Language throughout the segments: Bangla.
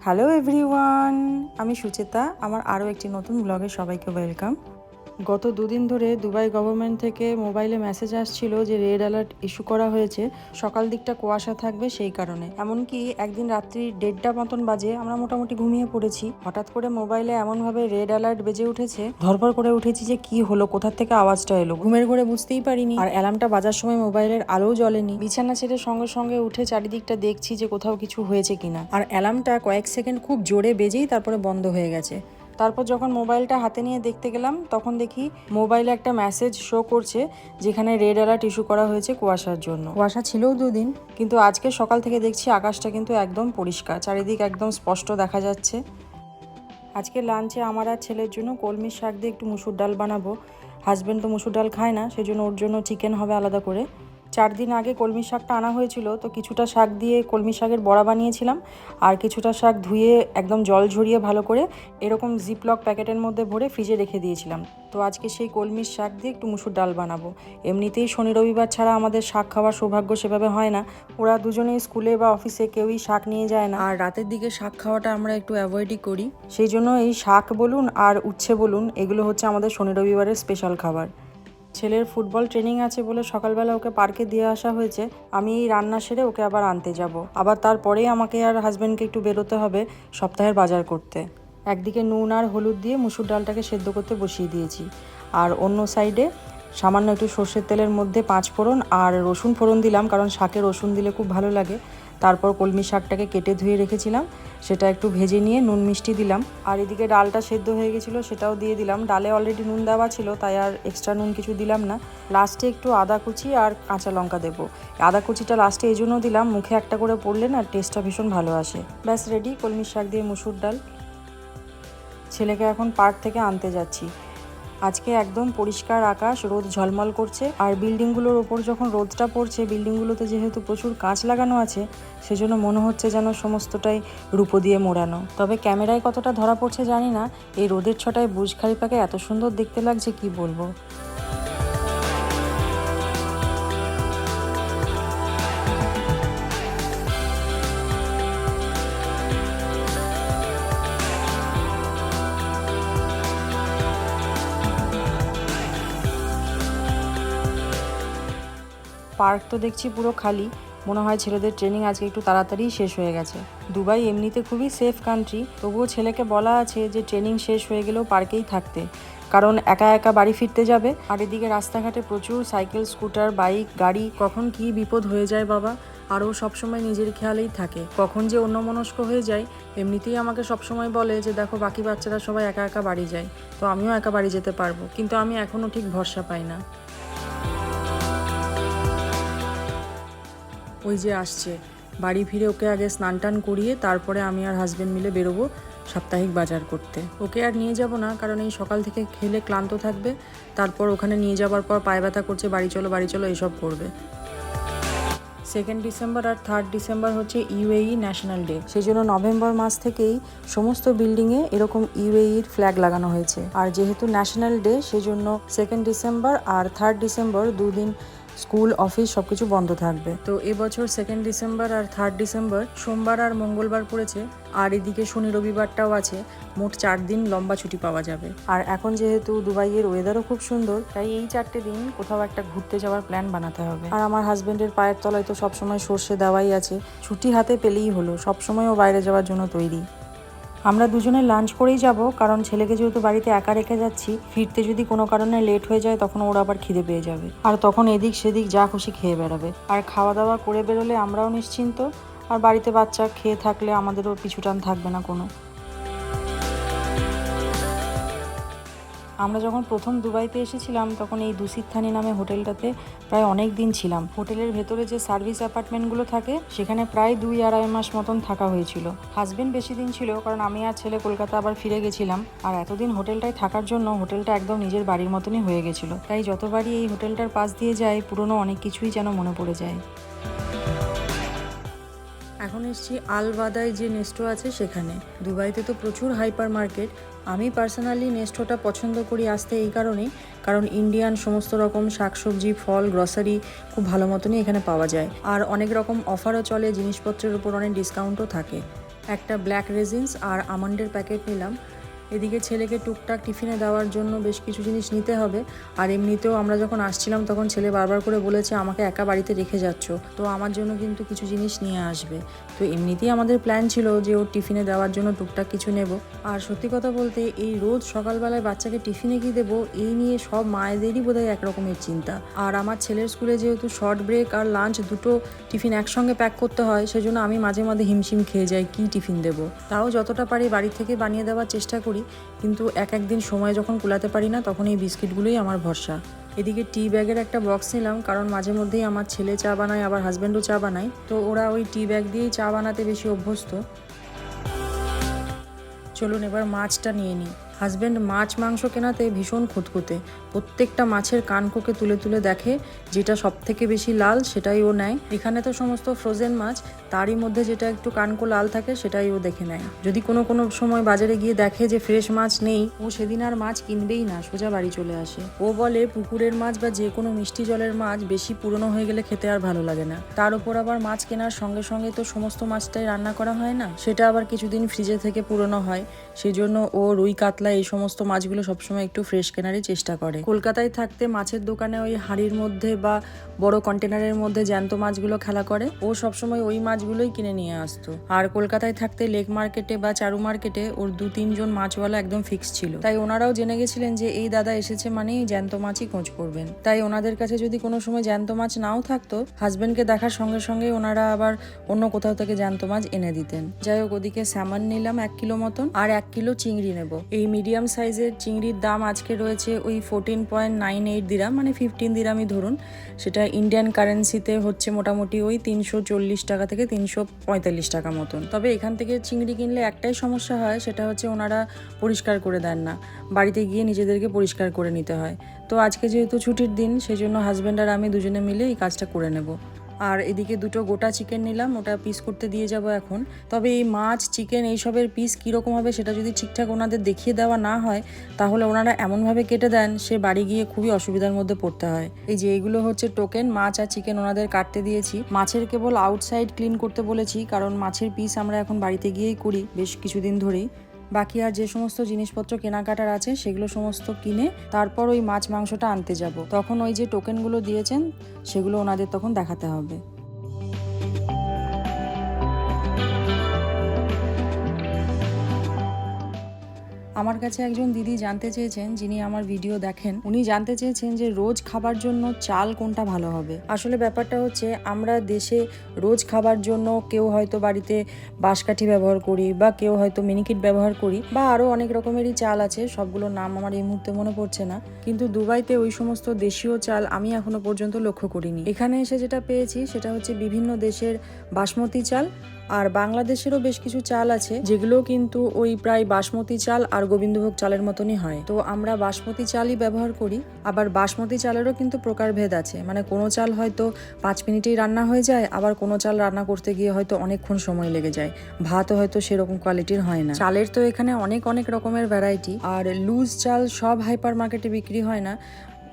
হ্যালো এভরিওয়ান, আমি সুচেতা। আমার আরও একটি নতুন ব্লগে সবাইকে ওয়েলকাম। গত দুদিন ধরে দুবাই গভর্নমেন্ট থেকে মোবাইলে মেসেজ আসছিল যে রেড অ্যালার্ট ইস্যু করা হয়েছে, সকাল দিকটা কুয়াশা থাকবে সেই কারণে। এমনকি একদিন রাত্রি 1:30 মতন বাজে আমরা মোটামুটি ঘুমিয়ে পড়েছি, হঠাৎ করে মোবাইলে এমনভাবে রেড অ্যালার্ট বেজে উঠেছে, ধরপড় করে উঠেছি যে কি হলো, কোথার থেকে আওয়াজটা এলো। ঘুমের ঘরে বুঝতেই পারিনি, আর অ্যালার্মটা বাজার সময় মোবাইলের আলোও জ্বলেনি। বিছানা ছেড়ে সঙ্গে সঙ্গে উঠে চারিদিকটা দেখছি যে কোথাও কিছু হয়েছে কিনা, আর অ্যালার্মটা কয়েক সেকেন্ড খুব জোরে বেজেই তারপরে বন্ধ হয়ে গেছে। তারপর যখন মোবাইলটা হাতে নিয়ে দেখতে গেলাম, তখন দেখি মোবাইলে একটা মেসেজ শো করছে যেখানে রেড অ্যালার্ট ইস্যু করা হয়েছে কুয়াশার জন্য। কুয়াশা ছিলও দুদিন, কিন্তু আজকে সকাল থেকে দেখছি আকাশটা কিন্তু একদম পরিষ্কার, চারিদিক একদম স্পষ্ট দেখা যাচ্ছে। আজকে লাঞ্চে আমার আর ছেলের জন্য কলমির শাক দিয়ে একটু মুসুর ডাল বানাবো। হাজব্যান্ড তো মুসুর ডাল খায় না, সেজন্য ওর জন্য চিকেন হবে আলাদা করে। 4 দিন আগে কলমির শাকটা আনা হয়েছিল, তো কিছুটা শাক দিয়ে কলমির শাকের বড়া বানিয়েছিলাম, আর কিছুটা শাক ধুয়ে একদম জল ঝরিয়ে ভালো করে এরকম জিপলক প্যাকেটের মধ্যে ভরে ফ্রিজে রেখে দিয়েছিলাম। তো আজকে সেই কলমির শাক দিয়ে একটু মুসুর ডাল বানাবো। এমনিতেই শনি রবিবার ছাড়া আমাদের শাক খাওয়ার সৌভাগ্য সেভাবে হয় না। ওরা দুজনেই স্কুলে বা অফিসে কেউই শাক নিয়ে যায় না, আর রাতের দিকে শাক খাওয়াটা আমরা একটু অ্যাভয়েডই করি। সেই জন্য এই শাক বলুন আর উচ্ছে বলুন, এগুলো হচ্ছে আমাদের শনি রবিবারের স্পেশাল খাবার। ছেলের ফুটবল ট্রেনিং আছে বলে সকালবেলা ওকে পার্কে দিয়ে আসা হয়েছে। আমি এই রান্না সেরে ওকে আবার আনতে যাব, আবার তারপরেই আমাকে আর হাজব্যান্ডকে একটু বেরোতে হবে সপ্তাহের বাজার করতে। একদিকে নুন আর হলুদ দিয়ে মুসুর ডালটাকে সেদ্ধ করতে বসিয়ে দিয়েছি, আর অন্য সাইডে সামান্য একটু সর্ষের তেলের মধ্যে 5 ফোড়ন আর রসুন ফোড়ন দিলাম, কারণ শাকে রসুন দিলে খুব ভালো লাগে। তারপর কলমি শাকটাকে কেটে ধুয়ে রেখেছিলাম, সেটা একটু ভেজে নিয়ে নুন মিষ্টি দিলাম, আর এদিকে ডালটা সেদ্ধ হয়ে গেছিলো সেটাও দিয়ে দিলাম। ডালে অলরেডি নুন দেওয়া ছিল, তাই আর এক্সট্রা নুন কিছু দিলাম না। লাস্টে একটু আদা কুচি আর কাঁচা লঙ্কা দেবো। আদা কুচিটা লাস্টে এই জন্য দিলাম, মুখে একটা করে পড়লে না টেস্টটা ভীষণ ভালো আসে। ব্যাস রেডি কলমি শাক দিয়ে মুসুর ডাল। ছেলেকে এখন পার্ক থেকে আনতে যাচ্ছি। আজকে একদম পরিষ্কার আকাশ, রোদ ঝলমল করছে, আর বিল্ডিংগুলোর ওপর যখন রোদটা পড়ছে, বিল্ডিংগুলোতে যেহেতু প্রচুর কাঁচ লাগানো আছে, সেজন্য মনে হচ্ছে যেন সমস্তটাই রূপো দিয়ে মোড়ানো। তবে ক্যামেরায় কতটা ধরা পড়ছে জানি না, এই রোদের ছটায় বুর্জ খলিফাকে এত সুন্দর দেখতে লাগছে কি বলবো। পার্ক তো দেখছি পুরো খালি, মনে হয় ছেলেদের ট্রেনিং আজকে একটু তাড়াতাড়ি শেষ হয়ে গেছে। দুবাই এমনিতে খুবই সেফ কান্ট্রি, তবুও ছেলেকে বলা আছে যে ট্রেনিং শেষ হয়ে গেলেও পার্কেই থাকতে, কারণ একা একা বাড়ি ফিরতে যাবে। আর এদিকে রাস্তাঘাটে প্রচুর সাইকেল, স্কুটার, বাইক, গাড়ি, কখন কি বিপদ হয়ে যায় বাবা। আর ও সবসময় নিজের খেয়ালেই থাকে, কখন যে অন্যমনস্ক হয়ে যায়। এমনিতেই আমাকে সবসময় বলে যে দেখো বাকি বাচ্চারা সবাই একা একা বাড়ি যায়, তো আমিও একা বাড়ি যেতে পারবো, কিন্তু আমি এখনও ঠিক ভরসা পাই না। ওই যে আসছে, বাড়ি ফিরে ওকে আগে স্নান টান করিয়ে তারপরে আমি আর হাজব্যান্ড মিলে বেরোবো সাপ্তাহিক বাজার করতে। ওকে আর নিয়ে যাব না, কারণ এই সকাল থেকে খেলে ক্লান্ত থাকবে, তারপর ওখানে নিয়ে যাওয়ার পর পায়ে ব্যথা করছে, বাড়ি চলো এসব করবে। 2 ডিসেম্বর আর 3 ডিসেম্বর হচ্ছে ইউএই ন্যাশনাল ডে, সেই জন্য নভেম্বর মাস থেকেই সমস্ত বিল্ডিংয়ে এরকম ইউএইর ফ্ল্যাগ লাগানো হয়েছে। আর যেহেতু ন্যাশনাল ডে, সেই জন্য 2 ডিসেম্বর আর 3 ডিসেম্বর দুদিন স্কুল, অফিস সবকিছু বন্ধ থাকবে। তো এবছর 2 ডিসেম্বর আর 3 ডিসেম্বর সোমবার আর মঙ্গলবার পড়েছে, আর এদিকে শনি রবিবারটাও আছে। মোট 4 দিন লম্বা ছুটি পাওয়া যাবে। আর এখন যেহেতু দুবাইয়ের ওয়েদারও খুব সুন্দর, তাই এই 4টে দিন কোথাও একটা ঘুরতে যাওয়ার প্ল্যান বানাতে হবে। আর আমার হাজবেন্ডের পায়ের তলায় তো সবসময় সর্ষে দেওয়াই আছে, ছুটি হাতে পেলেই হলো, সবসময় ও বাইরে যাওয়ার জন্য তৈরি। আমরা দুজনে লাঞ্চ করেই যাব, কারণ ছেলেকে যেহেতু বাড়িতে একা রেখে যাচ্ছি, ফিরতে যদি কোনো কারণে লেট হয়ে যায় তখন ওর আবার খিদে পেয়ে যাবে, আর তখন এদিক সেদিক যা খুশি খেয়ে বেড়াবে। আর খাওয়া দাওয়া করে বেরোলে আমরাও নিশ্চিন্ত, আর বাড়িতে বাচ্চা খেয়ে থাকলে আমাদেরও পিছুটান থাকবে না কোনো। আমরা যখন প্রথম দুবাইতে এসেছিলাম, তখন এই দুসিত থানি নামে হোটেলটাতে প্রায় অনেক দিন ছিলাম। হোটেলের ভেতরে যে সার্ভিস অ্যাপার্টমেন্টগুলো থাকে, সেখানে প্রায় 2-2.5 মাস মতন থাকা হয়েছিল। হাজবেন্ড বেশি দিন ছিল, কারণ আমি আর ছেলে কলকাতা আবার ফিরে গেছিলাম। আর এতদিন হোটেলটায় থাকার জন্য হোটেলটা একদম নিজের বাড়ির মতনই হয়ে গেছিলো, তাই যতবারই এই হোটেলটার পাশ দিয়ে যায় পুরনো অনেক কিছুই যেন মনে পড়ে যায়। এখন এসছি আল-ওয়াদায় যে নেস্টো আছে সেখানে। দুবাইতে তো প্রচুর হাইপার মার্কেট। আমি পার্সোনালি নেস্টোটা পছন্দ করি আসতে এই কারণেই, কারণ ইন্ডিয়ান সমস্ত রকম শাকসবজি, ফল, গ্রসারি খুব ভালো মতনই এখানে পাওয়া যায়। আর অনেক রকম অফারও চলে, জিনিসপত্রের উপর অনেক ডিসকাউন্টও থাকে। একটা ব্ল্যাক রেজিন্স আর আমন্ডের প্যাকেট নিলাম। এদিকে ছেলেকে টুকটাক টিফিনে দেওয়ার জন্য বেশ কিছু জিনিস নিতে হবে। আর এমনিতেও আমরা যখন আসছিলাম তখন ছেলে বারবার করে বলেছে আমাকে একা বাড়িতে রেখে যাচ্ছ, তো আমার জন্য কিন্তু কিছু জিনিস নিয়ে আসবে। তো এমনিতেই আমাদের প্ল্যান ছিল যে ওর টিফিনে দেওয়ার জন্য টুকটাক কিছু নেব। আর সত্যি কথা বলতে এই রোজ সকালবেলায় বাচ্চাকে টিফিনে কি দেবো এই নিয়ে সব মায়েদেরই বোধহয় একরকমের চিন্তা। আর আমার ছেলের স্কুলে যেহেতু শর্ট ব্রেক আর লাঞ্চ দুটো টিফিন একসঙ্গে প্যাক করতে হয়, সেজন্য আমি মাঝে মাঝে হিমশিম খেয়ে যাই কি টিফিন দেবো। তাও যতটা পারি বাড়ি থেকে বানিয়ে দেওয়ার চেষ্টা করি, কিন্তু একদিন সময় যখন কুলাতে পারি না তখন এই বিস্কিটগুলোই আমার ভরসা। এদিকে টি ব্যাগের একটা বক্স নিলাম, কারণ মাঝে মধ্যেই আমার ছেলে চা বানায়, আবার হাজব্যান্ডও চা বানায়, তো ওরা ওই টি ব্যাগ দিয়েই চা বানাতে বেশি অভ্যস্ত। চলুন এবার মাছটা নিয়ে নিই। হাজব্যান্ড মাছ মাংস কেনাতে ভীষণ খুঁতখুঁতে, প্রত্যেকটা মাছের কানকোকে তুলে তুলে দেখে, যেটা সব থেকে বেশি লাল সেটাই ও নেয়। এখানে তো সমস্ত ফ্রোজেন মাছ, তারই মধ্যে যেটা একটু কানকো লাল থাকে সেটাই ও দেখে নেয়। যদি কোনো সময় বাজারে গিয়ে দেখে যে ফ্রেশ মাছ নেই, ও সেদিন আর মাছ কিনবেই না, সোজা বাড়ি চলে আসে। ও বলে পুকুরের মাছ বা যে কোনো মিষ্টি জলের মাছ বেশি পুরনো হয়ে গেলে খেতে আর ভালো লাগে না। তার উপর আবার মাছ কেনার সঙ্গে সঙ্গে তো সমস্ত মাছটাই রান্না করা হয় না, সেটা আবার কিছুদিন ফ্রিজে থেকে পুরনো হয়। সেই জন্য ও রুই কাতলা এই সমস্ত মাছগুলো সবসময় একটু ফ্রেশ কেনারই চেষ্টা করে। কলকাতায় থাকতে মাছের দোকানে ওই হাঁড়ির মধ্যে বা বড় কন্টেনারের মধ্যে জ্যান্ত মাছগুলো খেলা করে, ও সবসময় ওই মাছগুলোই কিনে নিয়ে আসতো। আর কলকাতায় থাকতে লেক মার্কেটে বা চারু মার্কেটে ওর 2-3 জন মাছওয়ালা একদম ফিক্স ছিল, তাই ওনারাও জেনে গেছিলেন যে এই দাদা এসেছে মানেই জ্যান্ত মাছই খোঁজ করবেন। তাই ওনাদের কাছে যদি কোনো সময় জ্যান্ত মাছ নাও থাকতো, হাজবেন্ডকে দেখার সঙ্গে সঙ্গে ওনারা আবার অন্য কোথাও থেকে জ্যান্ত মাছ এনে দিতেন। যাই হোক, ওদিকে স্যামন নিলাম 1 কিলো মতন, আর 1 কিলো চিংড়ি নেব। এই মিডিয়াম সাইজের চিংড়ির দাম আজকে রয়েছে ওই 14.98 দিরাম, মানে 15 দিরামই ধরুন। সেটা ইন্ডিয়ান কারেন্সিতে হচ্ছে মোটামুটি ওই 340 টাকা থেকে 345 টাকা মতন। তবে এখান থেকে চিংড়ি কিনলে একটাই সমস্যা হয়, সেটা হচ্ছে ওনারা পরিষ্কার করে দেন না, বাড়িতে গিয়ে নিজেদেরকে পরিষ্কার করে নিতে হয়। তো আজকে যেহেতু ছুটির দিন, সেই জন্য হাজব্যান্ড আর আমি দুজনে মিলে এই কাজটা করে নেব। আর এদিকে 2টো গোটা চিকেন নিলাম, ওটা পিস করতে দিয়ে যাব এখন। তবে এই মাছ চিকেন এইসবের পিস কীরকম হবে সেটা যদি ঠিকঠাক ওনাদের দেখিয়ে দেওয়া না হয়, তাহলে ওনারা এমনভাবে কেটে দেন সে বাড়ি গিয়ে খুবই অসুবিধার মধ্যে পড়তে হয়। এই যে এইগুলো হচ্ছে টোকেন, মাছ আর চিকেন ওনাদের কাটতে দিয়েছি। মাছের কেবল আউটসাইড ক্লিন করতে বলেছি, কারণ মাছের পিস আমরা এখন বাড়িতে গিয়েই করি বেশ কিছুদিন ধরেই। বাকি আর যে সমস্ত জিনিসপত্র কেনাকাটার আছে সেগুলো সমস্ত কিনে তারপর ওই মাছ মাংসটা আনতে যাব। তখন ওই যে টোকেনগুলো দিয়েছেন সেগুলো ওনাদের তখন দেখাতে হবে। আমার কাছে একজন দিদি জানতে চেয়েছেন, যিনি আমার ভিডিও দেখেন, উনি জানতে চেয়েছেন যে রোজ খাবার জন্য চাল কোনটা ভালো হবে। আসলে ব্যাপারটা হচ্ছে, আমরা দেশে রোজ খাবার জন্য কেউ হয়তো বাড়িতে বাঁশকাঠি ব্যবহার করি, বা কেউ হয়তো মিনিকিট ব্যবহার করি, বা আরও অনেক রকমেরই চাল আছে, সবগুলোর নাম আমার এই মুহূর্তে মনে পড়ছে না। কিন্তু দুবাইতে ওই সমস্ত দেশীয় চাল আমি এখনো পর্যন্ত লক্ষ্য করিনি। এখানে এসে যেটা পেয়েছি সেটা হচ্ছে বিভিন্ন দেশের বাসমতি চাল, আর বাংলাদেশেরও বেশ কিছু চাল আছে যেগুলো কিন্তু ওই প্রায় বাসমতি চাল আর গোবিন্দভোগ চালের মতনই হয়। তো আমরা বাসমতি চালই ব্যবহার করি। আবার বাসমতি চালেরও কিন্তু প্রকারভেদ আছে, মানে কোনো চাল হয়তো 5 মিনিটেই রান্না হয়ে যায়, আবার কোনো চাল রান্না করতে গিয়ে হয়তো অনেকক্ষণ সময় লেগে যায়, ভাতও হয়তো সেরকম কোয়ালিটির হয় না। চালের তো এখানে অনেক অনেক রকমের ভ্যারাইটি। আর লুজ চাল সব হাইপার মার্কেটে বিক্রি হয় না,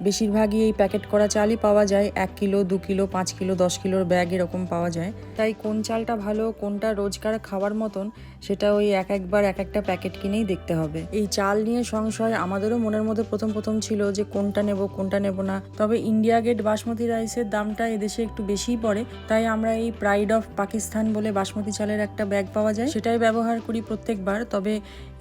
বেশিরভাগই এই প্যাকেট করা চালই পাওয়া যায়। 1 কিলো, 2 কিলো, 5 কিলো, 10 কিলোর ব্যাগ এরকম পাওয়া যায়। তাই কোন চালটা ভালো, কোনটা রোজকার খাওয়ার মতন, সেটা ওই একবার এক একটা প্যাকেট কিনেই দেখতে হবে। এই চাল নিয়ে সংশয় আমাদেরও মনের মধ্যে প্রথম ছিল যে কোনটা নেব কোনটা নেব না। তবে ইন্ডিয়া গেট বাসমতি রাইসের দামটা এদেশে একটু বেশিই পড়ে, তাই আমরা এই প্রাইড অফ পাকিস্তান বলে বাসমতি চালের একটা ব্যাগ পাওয়া যায়, সেটাই ব্যবহার করি প্রত্যেকবার। তবে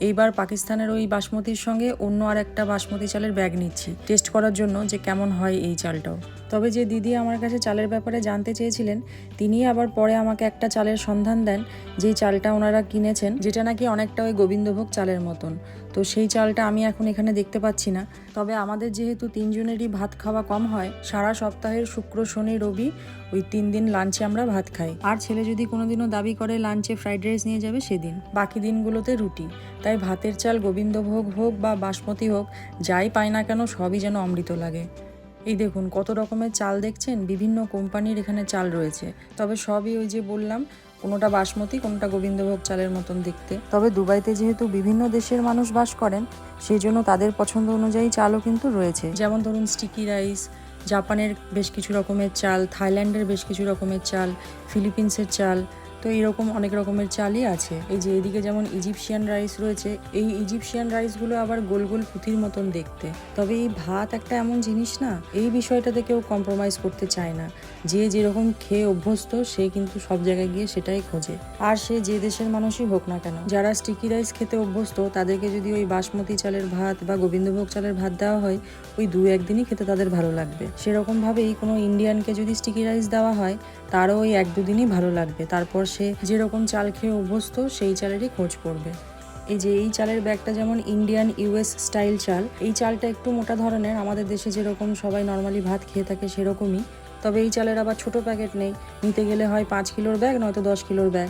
এইবার পাকিস্তানের ওই বাসমতির সঙ্গে অন্য আর একটা বাসমতি চালের ব্যাগ নিচ্ছি টেস্ট করার জন্য যে কেমন হয় এই চালটাও। তবে যে দিদি আমার কাছে চালের ব্যাপারে জানতে চেয়েছিলেন, তিনি আবার পরে আমাকে একটা চালের সন্ধান দেন, যেই চালটা ওনারা কিনেছেন, যেটা নাকি অনেকটা ওই গোবিন্দভোগ চালের মতন। তো সেই চালটা আমি এখন এখানে দেখতে পাচ্ছি না। তবে আমাদের যেহেতু 3 জনেরই ভাত খাওয়া কম হয়, সারা সপ্তাহের শুক্র, শনি, রবি ওই 3 দিন লাঞ্চে আমরা ভাত খাই। আর ছেলে যদি কোনোদিনও দাবি করে লাঞ্চে ফ্রাইড রাইস নিয়ে যাবে সেদিন, বাকি দিনগুলোতে রুটি। তাই ভাতের চাল গোবিন্দভোগ হোক বা বাসমতি হোক, যাই পাই না কেন সবই যেন অমৃত লাগে। এই দেখুন কত রকমের চাল দেখছেন, বিভিন্ন কোম্পানির এখানে চাল রয়েছে। তবে সবই ওই যে বললাম, কোনোটা বাসমতি, কোনোটা গোবিন্দভোগ চালের মতন দেখতে। তবে দুবাইতে যেহেতু বিভিন্ন দেশের মানুষ বাস করেন, সেই জন্য তাদের পছন্দ অনুযায়ী চালও কিন্তু রয়েছে। যেমন ধরুন স্টিকি রাইস, জাপানের বেশ কিছু রকমের চাল, থাইল্যান্ডের বেশ কিছু রকমের চাল, ফিলিপিন্সের চাল। তো এরকম অনেক রকমের চালই আছে। এই যে এদিকে যেমন ইজিপশিয়ান রাইস রয়েছে, এই ইজিপশিয়ান রাইসগুলো আবার গোল গোল পুঁথির মতন দেখতে। তবে এই ভাত একটা এমন জিনিস না, এই বিষয়টাতে কেউ কম্প্রোমাইজ করতে চায় না। যে যেরকম খেয়ে অভ্যস্ত সে কিন্তু সব জায়গায় গিয়ে সেটাই খোঁজে, আর সে যে দেশের মানুষই হোক না কেন। যারা স্টিকি রাইস খেতে অভ্যস্ত তাদেরকে যদি ওই বাসমতি চালের ভাত বা গোবিন্দভোগ চালের ভাত দেওয়া হয়, ওই 2-1 দিনই খেতে তাদের ভালো লাগবে। সেরকম ভাবেই কোনো ইন্ডিয়ানকে যদি স্টিকি রাইস দেওয়া হয়, তারও ওই 1-2 দিনই ভালো লাগবে। তারপর সে যেরকম চাল খেয়ে অভ্যস্ত সেই চালেরই খোঁজ পড়বে। এই যে এই চালের ব্যাগটা যেমন ইন্ডিয়ান ইউএস স্টাইল চাল, এই চালটা একটু মোটা ধরনের, আমাদের দেশে যেরকম সবাই নর্মালি ভাত খেয়ে থাকে সেরকমই। তবে এই চালের আবার ছোট প্যাকেট নেই, নিতে গেলে হয় 5 কিলোর ব্যাগ নয়তো 10 কিলোর ব্যাগ।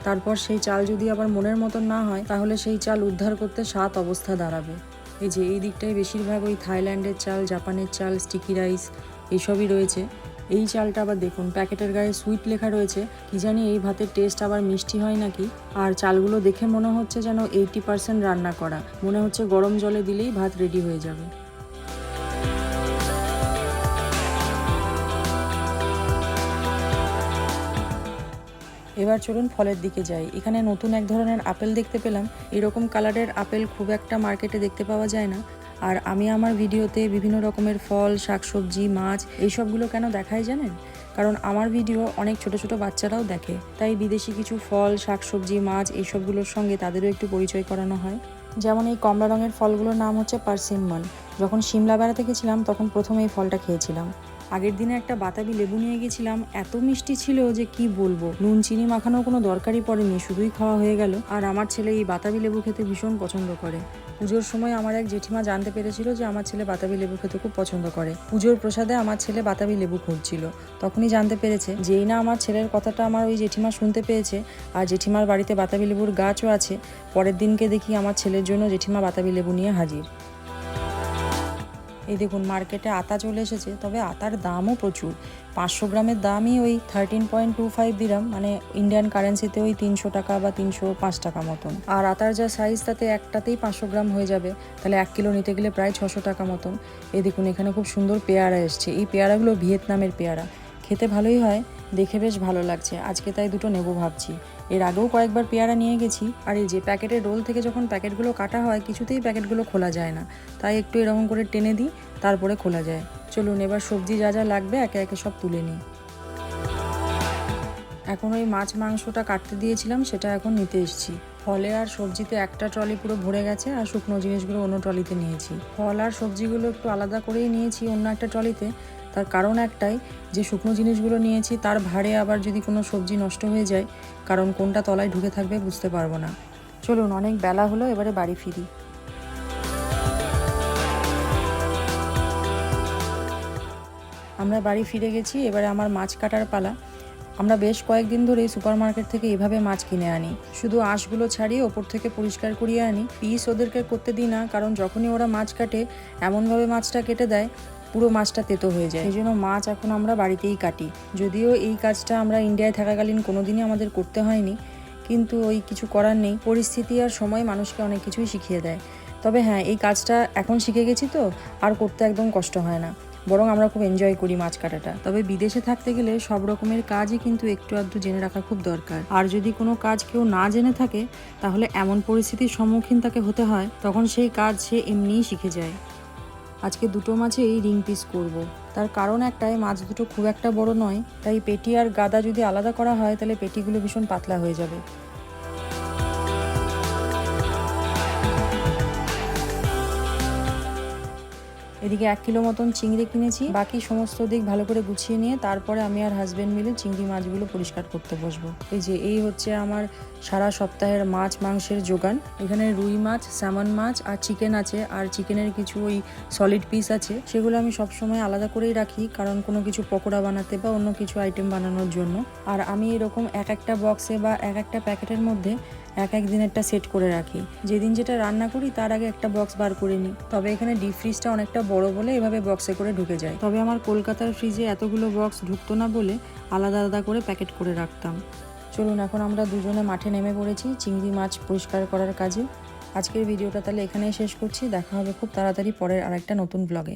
তারপর সেই চাল যদি আবার মনের মতন না হয়, তাহলে সেই চাল উদ্ধার করতে 7 অবস্থা দাঁড়াবে। এই যে এই দিকটায় বেশিরভাগ ওই থাইল্যান্ডের চাল, জাপানের চাল, স্টিকি রাইস এইসবই রয়েছে। এই চালটা আবার দেখুন প্যাকেটের গায়ে সুইট লেখা রয়েছে, কি জানি এই ভাতের টেস্ট আবার মিষ্টি হয় নাকি। আর চালগুলো দেখে মনে হচ্ছে যেন 80% রান্না করা, মনে হচ্ছে গরম জলে দিলেই ভাত রেডি হয়ে যাবে। এবার চলুন ফলের দিকে যাই। এখানে নতুন এক ধরনের আপেল দেখতে পেলাম। এরকম কালারের আপেল খুব একটা মার্কেটে দেখতে পাওয়া যায় না। আর আমি আমার ভিডিওতে বিভিন্ন রকমের ফল, শাকসবজি, মাছ এইসবগুলো কেন দেখাই জানেন? কারণ আমার ভিডিও অনেক ছোট ছোট বাচ্চারাও দেখে, তাই বিদেশি কিছু ফল, শাকসবজি, মাছ এইসবগুলোর সঙ্গে তাদেরও একটু পরিচয় করানো হয়। যেমন এই কমলা রঙের ফলগুলোর নাম হচ্ছে পারসিমন। যখন সিমলা বেড়াতে গেছিলাম তখন প্রথমে এই ফলটা খেয়েছিলাম। আগের দিনে একটা বাতাবি লেবু নিয়ে গেছিলাম, এত মিষ্টি ছিল যে কি বলবো, নুন চিনি মাখানোর কোনো দরকারই পড়েনি, শুধুই খাওয়া হয়ে গেল। আর আমার ছেলে এই বাতাবি লেবু খেতে ভীষণ পছন্দ করে। পুজোর সময় আমার এক জেঠিমা জানতে পেরেছিল যে আমার ছেলে বাতাবি লেবু খেতে খুব পছন্দ করে। পুজোর প্রসাদে আমার ছেলে বাতাবি লেবু খুঁজছিল, তখনই জানতে পেরেছে। যেই না আমার ছেলের কথাটা আমার ওই জেঠিমা শুনতে পেয়েছে, আর জেঠিমার বাড়িতে বাতাবি লেবুর গাছও আছে, পরের দিনকে দেখি আমার ছেলের জন্য জেঠিমা বাতাবি লেবু নিয়ে হাজির। এই দেখুন মার্কেটে আতা চলে এসেছে, তবে আতার দামও প্রচুর। 500 গ্রামের দামই ওই 13.25 দিরাম, মানে ইন্ডিয়ান কারেন্সিতে ওই 300 টাকা বা 305 টাকা মতন। আর আতার যা সাইজ তাতে একটাতেই 500 গ্রাম হয়ে যাবে, তাহলে 1 কিলো নিতে গেলে প্রায় 600 টাকা মতন। এই দেখুন এখানে খুব সুন্দর পেয়ারা এসছে। এই পেয়ারাগুলো ভিয়েতনামের পেয়ারা, খেতে ভালোই হয়, দেখে বেশ ভালো লাগছে। আজকে তাই দুটো নেবো ভাবছি। এর আগেও কয়েকবার পেয়ারা নিয়ে গেছি। আর এই যে প্যাকেটের রোল থেকে যখন প্যাকেটগুলো কাটা হয়, কিছুতেই প্যাকেটগুলো খোলা যায় না, তাই একটু এরকম করে টেনে দিই, তারপরে খোলা যায়। চলুন এবার সবজি যা যা লাগবে একে একে সব তুলে নিই। এখন ওই মাছ মাংসটা কাটতে দিয়েছিলাম, সেটা এখন নিতে এসেছি। ফলে আর সবজিতে একটা ট্রলি পুরো ভরে গেছে, আর শুকনো জিনিসগুলো অন্য ট্রলিতে নিয়েছি। ফল আর সবজিগুলো একটু আলাদা করেই নিয়েছি অন্য একটা ট্রলিতে। তার কারণ একটাই, যে শুকনো জিনিসগুলো নিয়েছি তার ভারে আবার যদি কোনো সবজি নষ্ট হয়ে যায়, কারণ কোনটা তলায় ঢুকে থাকবে বুঝতে পারবো না। চলুন অনেক বেলা হলো, এবারে বাড়ি ফিরি। আমরা বাড়ি ফিরে গেছি, এবারে আমার মাছ কাটার পালা। আমরা বেশ কয়েকদিন ধরেই সুপার মার্কেট থেকে এভাবে মাছ কিনে আনি, শুধু আঁশগুলো ছাড়িয়ে ওপর থেকে পরিষ্কার করিয়ে আনি। পিস ওদেরকে করতে দিই না, কারণ যখনই ওরা মাছ কাটে এমনভাবে মাছটা কেটে দেয় পুরো মাছটা তেতো হয়ে যায়। সেই জন্য মাছ এখন আমরা বাড়িতেই কাটি। যদিও এই কাজটা আমরা ইন্ডিয়ায় থাকাকালীন কোনোদিনই আমাদের করতে হয়নি, কিন্তু ওই কিছু করার নেই, পরিস্থিতি আর সময় মানুষকে অনেক কিছুই শিখিয়ে দেয়। তবে হ্যাঁ, এই কাজটা এখন শিখে গেছি তো আর করতে একদম কষ্ট হয় না, বরং আমরা খুব এনজয় করি মাছ কাটাটা। তবে বিদেশে থাকতে গেলে সব রকমের কাজই কিন্তু একটু আধটু জেনে রাখা খুব দরকার। আর যদি কোনো কাজ কেউ না জেনে থাকে, তাহলে এমন পরিস্থিতির সম্মুখীন তাকে হতে হয়, তখন সেই কাজ সে এমনিই শিখে যায়। আজকে দুটো মাছেই রিং পিস করব। তার কারণ একটাই, মাছ দুটো খুব একটা বড় নয়, তাই পেটি আর গাদা যদি আলাদা করা হয় তাহলে পেটিগুলো ভীষণ পাতলা হয়ে যাবে। এদিকে 1 কিলো মতন চিংড়ি কিনেছি। বাকি সমস্ত দিক ভালো করে গুছিয়ে নিয়ে তারপরে আমি আর হাজবেন্ড মিলে চিংড়ি মাছগুলো পরিষ্কার করতে বসবো। এই যে এই হচ্ছে আমার সারা সপ্তাহের মাছ মাংসের জোগান। এখানে রুই মাছ, স্যামন মাছ আর চিকেন আছে, আর চিকেনের কিছু ওই সলিড পিস আছে, সেগুলো আমি সবসময় আলাদা করেই রাখি, কারণ কোনো কিছু পকোড়া বানাতে বা অন্য কিছু আইটেম বানানোর জন্য। আর আমি এরকম এক একটা বক্সে বা এক একটা প্যাকেটের মধ্যে এক এক দিনেরটা সেট করে রাখি। যেদিন যেটা রান্না করি তার আগে একটা বক্স বার করে নিই। তবে এখানে ডিপ ফ্রিজটা অনেকটা বড় বলে এভাবে বক্সে করে ঢুকে যায়। তবে আমার কলকাতার ফ্রিজে এতগুলো বক্স ঢুকতো না বলে আলাদা আলাদা করে প্যাকেট করে রাখতাম। চলুন এখন আমরা দুজনে মাঠে নেমে পড়েছি চিংড়ি মাছ পরিষ্কার করার কাজে। আজকের ভিডিওটা তাহলে এখানেই শেষ করছি। দেখা হবে খুব তাড়াতাড়ি পরের আরেকটা নতুন ব্লগে।